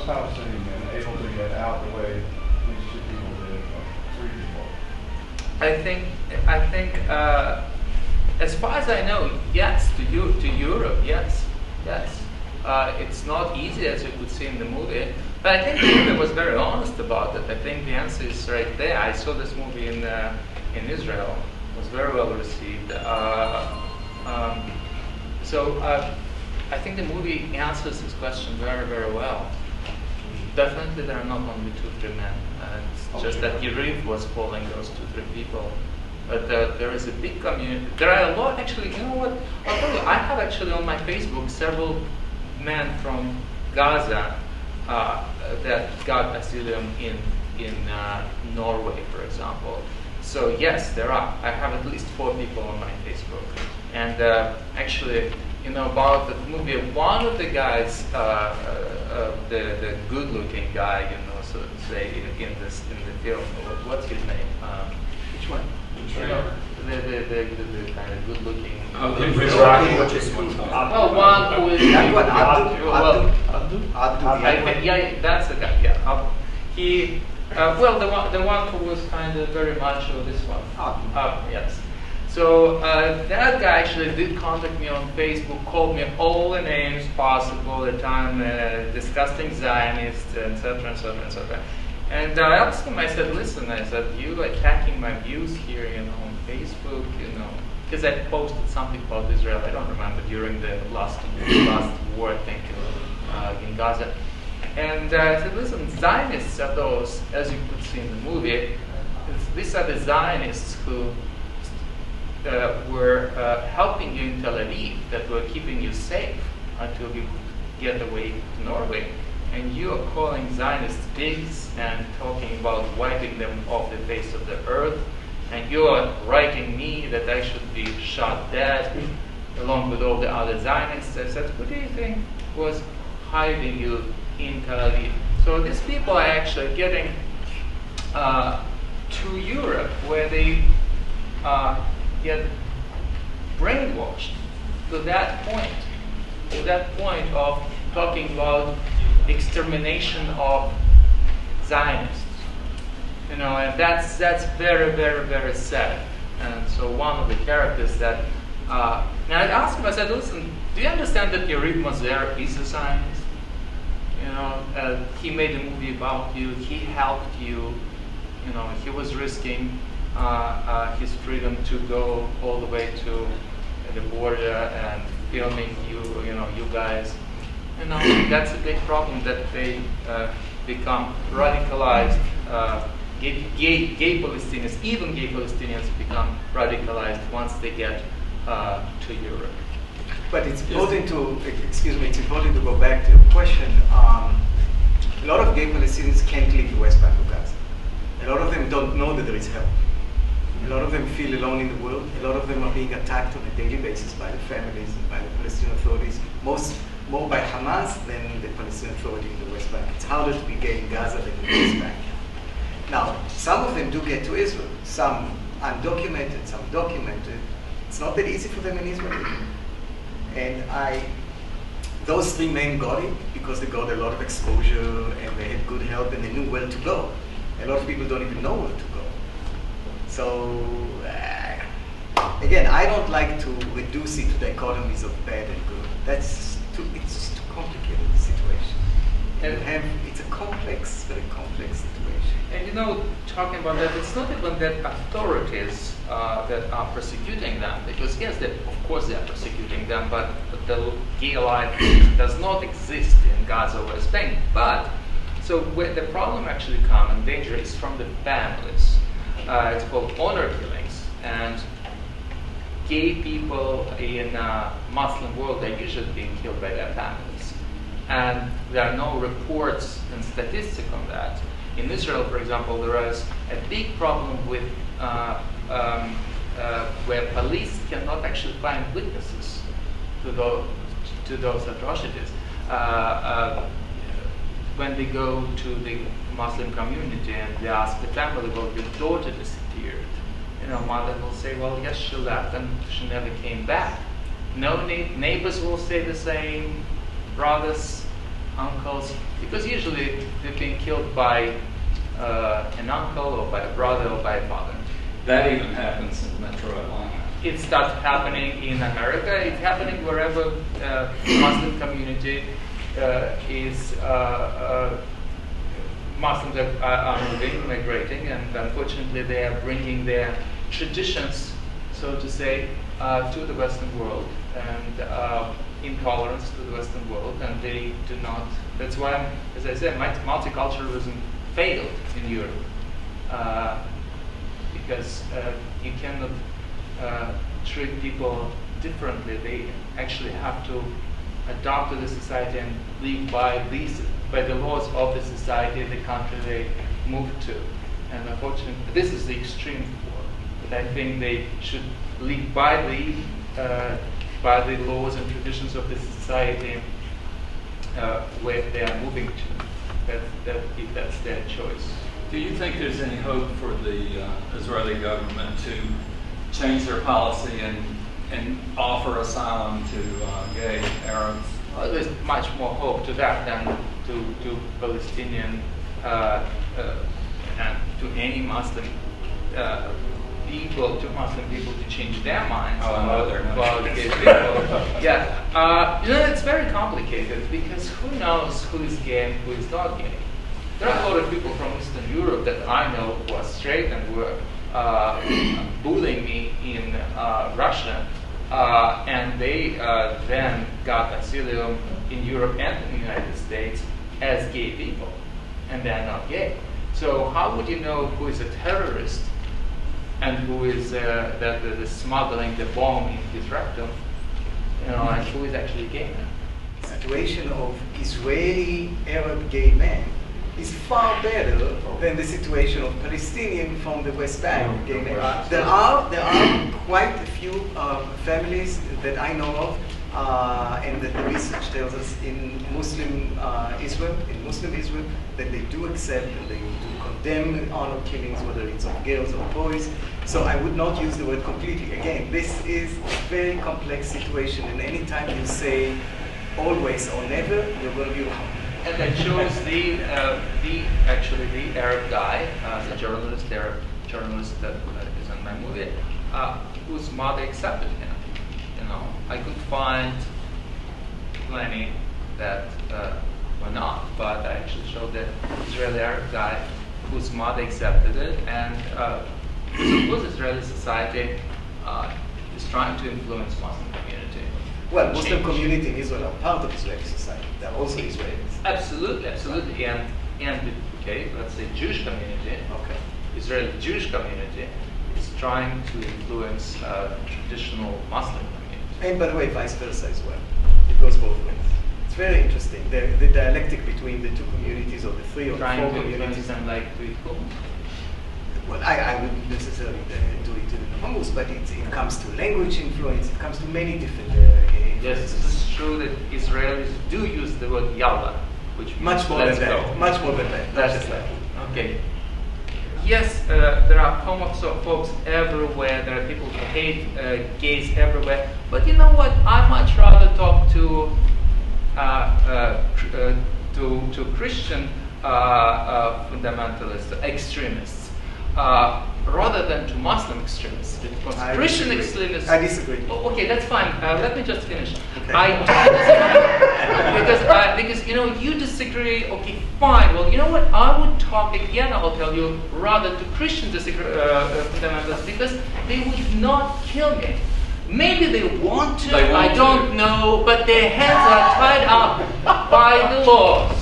housing and able to get out the way these two people did, three people? I think, as far as I know, yes. To Europe, yes. It's not easy, as you could see in the movie, but I think the movie was very honest about it. I think the answer is right there. I saw this movie in Israel. It was very well received. I think the movie answers this question very, very well. Definitely, there are not only 2-3 men. It's just that Yeriv was calling those 2-3 people. But there is a big community. There are a lot, actually. You know what? I'll tell you. I have actually on my Facebook several men from Gaza that got asylum in Norway, for example. So yes, there are. I have at least 4 people on my Facebook. And actually, about the movie, one of the guys, the good-looking guy, so to say, in the film. What's his name? Which one? The kind of good-looking. One who is. Yeah, that's the guy. Yeah, he. The one who was kind of very macho. This one. Yes. So that guy actually did contact me on Facebook, called me all the names possible at the time, disgusting Zionist, etc., etc., etc. And I asked him, I said, listen, I said, you attacking my views here, on Facebook, because I posted something about Israel, I don't remember, during the last war, I think, in Gaza. And I said, listen, Zionists are those, as you could see in the movie, these are the Zionists who were helping you in Tel Aviv, that were keeping you safe until you get away to Norway. And you are calling Zionists pigs and talking about wiping them off the face of the earth. And you are writing me that I should be shot dead along with all the other Zionists. I said, who do you think was hiding you in Tel Aviv? So these people are actually getting to Europe, where they get brainwashed to that point of talking about extermination of Zionists, and that's very, very, very sad. And so one of the characters that now I asked him, I said, listen, do you understand that Yeriv Moser is a Zionist? He made a movie about you. He helped you. He was risking his freedom to go all the way to the border and filming you guys. That's a big problem, that they become radicalized. Gay Palestinians, even gay Palestinians, become radicalized once they get to Europe. But it's important it's important to go back to your question. A lot of gay Palestinians can't leave the West Bank of Gaza. A lot of them don't know that there is help. A lot of them feel alone in the world. A lot of them are being attacked on a daily basis by the families and by the Palestinian authorities, more by Hamas than the Palestinian Authority in the West Bank. It's harder to be gay in Gaza than in the West Bank. Now, some of them do get to Israel. Some undocumented, some documented. It's not that easy for them in Israel. And those 3 men got it because they got a lot of exposure and they had good help and they knew where to go. A lot of people don't even know where to go. So, again, I don't like to reduce it to dichotomies of bad and good. It's just too complicated a situation. And it's a very complex situation. And talking about that, it's not even that authorities that are persecuting them, because yes, of course they are persecuting them, but the gay life does not exist in Gaza or West Bank. But so where the problem actually comes and danger is from the families. It's called honor killings, and gay people in Muslim world are usually being killed by their families, and there are no reports and statistics on that. In Israel, for example, there is a big problem with where police cannot actually find witnesses to those atrocities. When they go to the Muslim community and they ask the family, well, your daughter disappeared. Mother will say, well, yes, she left and she never came back. No, neighbors will say the same, brothers, uncles, because usually they've been killed by an uncle or by a brother or by a father. That even happens in Metro Atlanta. It starts happening in America. It's happening wherever Muslim community is. Muslims are moving, migrating, and unfortunately they are bringing their traditions, so to say, to the Western world, and intolerance to the Western world, and they do not. That's why, as I said, multiculturalism failed in Europe, because you cannot treat people differently. They actually have to adapt to the society and live by the laws of the society, the country they moved to. And unfortunately, this is the extreme form. But I think they should live by the laws and traditions of the society where they are moving to. If that's their choice. Do you think there's any hope for the Israeli government to change their policy and offer asylum to gay Arabs? Well, there's much more hope to that than to Palestinian and to any Muslim people, to change their minds about gay people. Yeah, it's very complicated because who knows who is gay and who is not gay. There are a lot of people from Eastern Europe that I know who are straight and were bullying me in Russia, and they then got asylum in Europe and in the United States as gay people, and they are not gay. So how would you know who is a terrorist and who is that is smuggling the bomb in his rectum, and who is actually gay? The situation of Israeli Arab gay men is far better than the situation of Palestinian from the West Bank gay men. There are quite a few families that I know of, and that the research tells us in Muslim Israel, that they do accept and they do condemn honor killings, whether it's of girls or boys. So I would not use the word completely. Again, this is a very complex situation, and anytime you say always or never, you're going to be wrong. And I chose the Arab guy, the Arab journalist that is in my movie, whose mother accepted him. I could find plenty that were not, but I actually showed the Israeli Arab guy whose mother accepted it, and because Israeli society is trying to influence Muslim community. Well, Muslim community in Israel are part of Israeli society. They're also Israelis. Absolutely, and let's say Jewish community. Okay. Israeli Jewish community is trying to influence traditional Muslim community. And by the way, vice versa as well. It goes both ways. It's very interesting. The dialectic between the two communities, or the three or the four communities. Trying to influence them like to equal. Well, I wouldn't necessarily do it in the hummus, but it comes to language influence. It comes to many different Yes, it's true that Israelis do use the word yalla, which means much more than that. Much more than that. That's right. Okay. Yes, there are homophobes everywhere. There are people who hate gays everywhere. But you know what? I much rather talk to Christian fundamentalists, extremists, rather than to Muslim extremists. Because Christian extremists. I disagree. Okay, that's fine. Let me just finish. Okay. I because you disagree. Okay, fine. Well, you know what? I would talk again. I'll tell you rather to Christian fundamentalists because they would not kill me. Maybe they want to. I don't know, but their hands are tied up by the laws.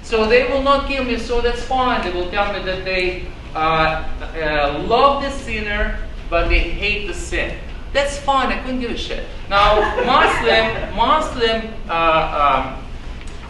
So they will not kill me. So that's fine. They will tell me that they love the sinner, but they hate the sin. That's fine. I couldn't give a shit. Now, Muslim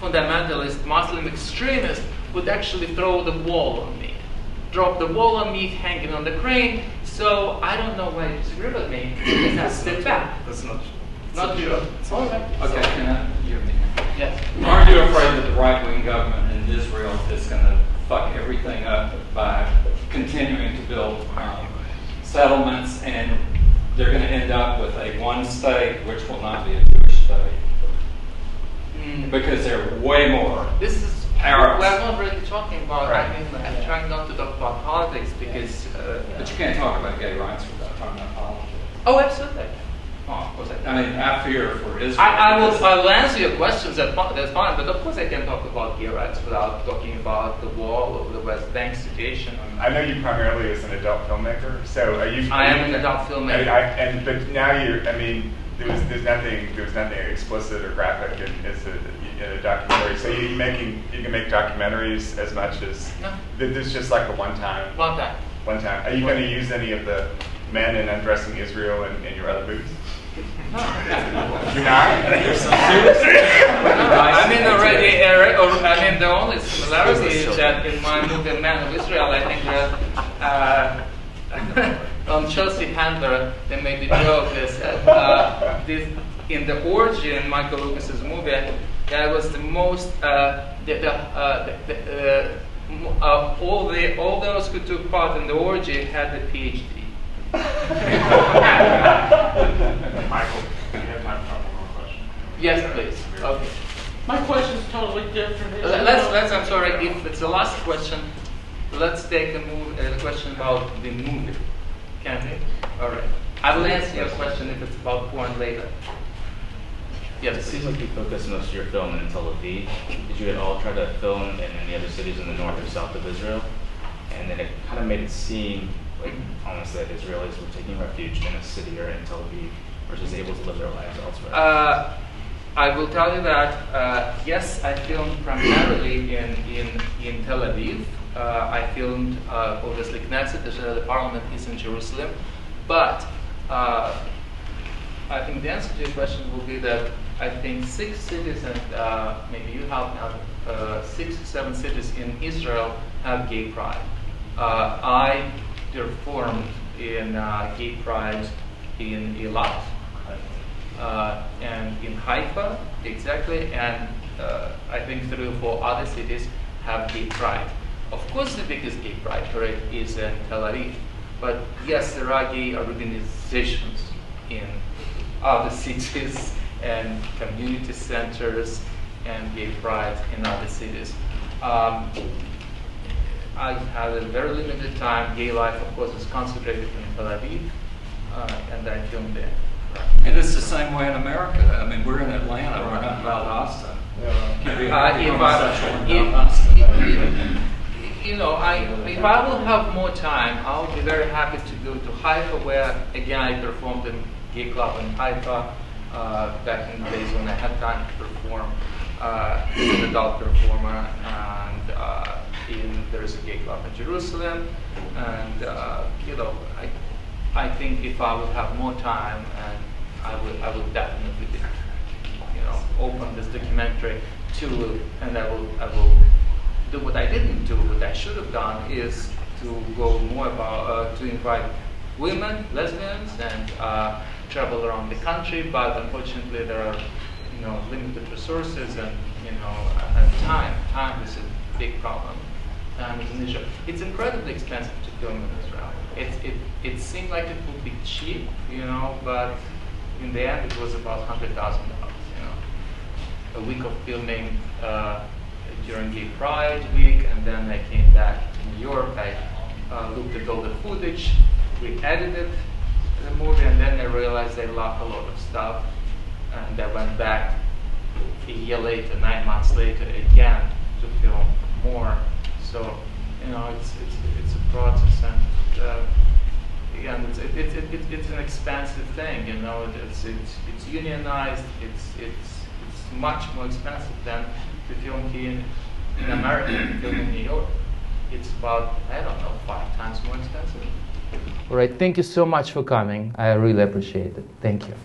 fundamentalist, Muslim extremist would actually throw the ball on me, drop the ball on me, hanging on the crane. So I don't know why you disagree with me. That's the fact. That's not true. All right. Okay, can I? Yes. Aren't you afraid that the right-wing government in Israel is going to fuck everything up by continuing to build settlements, and they're going to end up with a one state which will not be a Jewish state? because they're way more. This is Arabs. we're not really talking about. Right. I mean, I'm trying not to talk about politics because. But you can't talk about gay rights without talking about politics. Oh, absolutely. Oh, of course I can. I mean, I fear for Israel. I'll answer your questions. That's fine. But of course, I can talk about gay rights without talking about the wall or the West Bank situation. I know you primarily as an adult filmmaker, so are you? I am an adult filmmaker. But now I mean, there's nothing explicit or graphic in a documentary. So you can make documentaries as much as there's just like a one time. One time. Are you going to use any of the men in Undressing Israel in your other movies? No. You're not? I mean, the only similarity is that in my movie Man of Israel, I think that on Chelsea Handler, they made the joke that in the orgy in Michel Lucas's movie, that was the most all those who took part in the orgy had a PhD. Michael, you have time for one more question. Yes, please. Okay. My question is totally different. I'm sorry, if it's the last question, let's take a question about the movie. Can we? All right. I will answer your question if it's about porn later. Yes, it seems like you focus most of your film in Tel Aviv. Did you at all try to film in any other cities in the north or south of Israel? And then it kind of made it seem like almost that Israelis were taking refuge in a city or in Tel Aviv versus able to live their lives elsewhere. I will tell you that yes, I filmed primarily in Tel Aviv. I filmed obviously Knesset, the parliament is in Jerusalem, but I think the answer to your question will be that I think 6 cities and maybe you have now 6 or 7 cities in Israel have gay pride. I performed in gay pride in Eilat and in Haifa, exactly, and I think 3 or 4 other cities have gay pride. Of course, the biggest gay pride parade is in Tel Aviv, but yes, there are gay organizations in other cities and community centers and gay pride in other cities. I had a very limited time. Gay life, of course, is concentrated in Tel Aviv, and I filmed there. And it's the same way in America. I mean, we're in Atlanta. We're not in Valdosta. If I will have more time, I'll be very happy to go to Haifa, where again I performed in gay club in Haifa back in the days when I had time to perform as an adult performer, and there is a gay club in Jerusalem, and I think if I would have more time, and I would definitely open this documentary to, and I will do what I didn't do. What I should have done is to go more about to invite women, lesbians, and travel around the country. But unfortunately, there are limited resources and and time. Time is a big problem. Time is an issue. It's incredibly expensive to film in Israel. It seemed like it would be cheap, but in the end, it was about $100,000. A week of filming during Gay Pride week, and then I came back to New York. I looked at all the footage, we edited the movie, and then I realized I lacked a lot of stuff, and I went back a year later, 9 months later, again to film more. So it's a process, and again, it's an expensive thing. It's unionized. It's much more expensive than to film here in America, to film in New York. It's about 5 times more expensive. All right, thank you so much for coming. I really appreciate it. Thank you.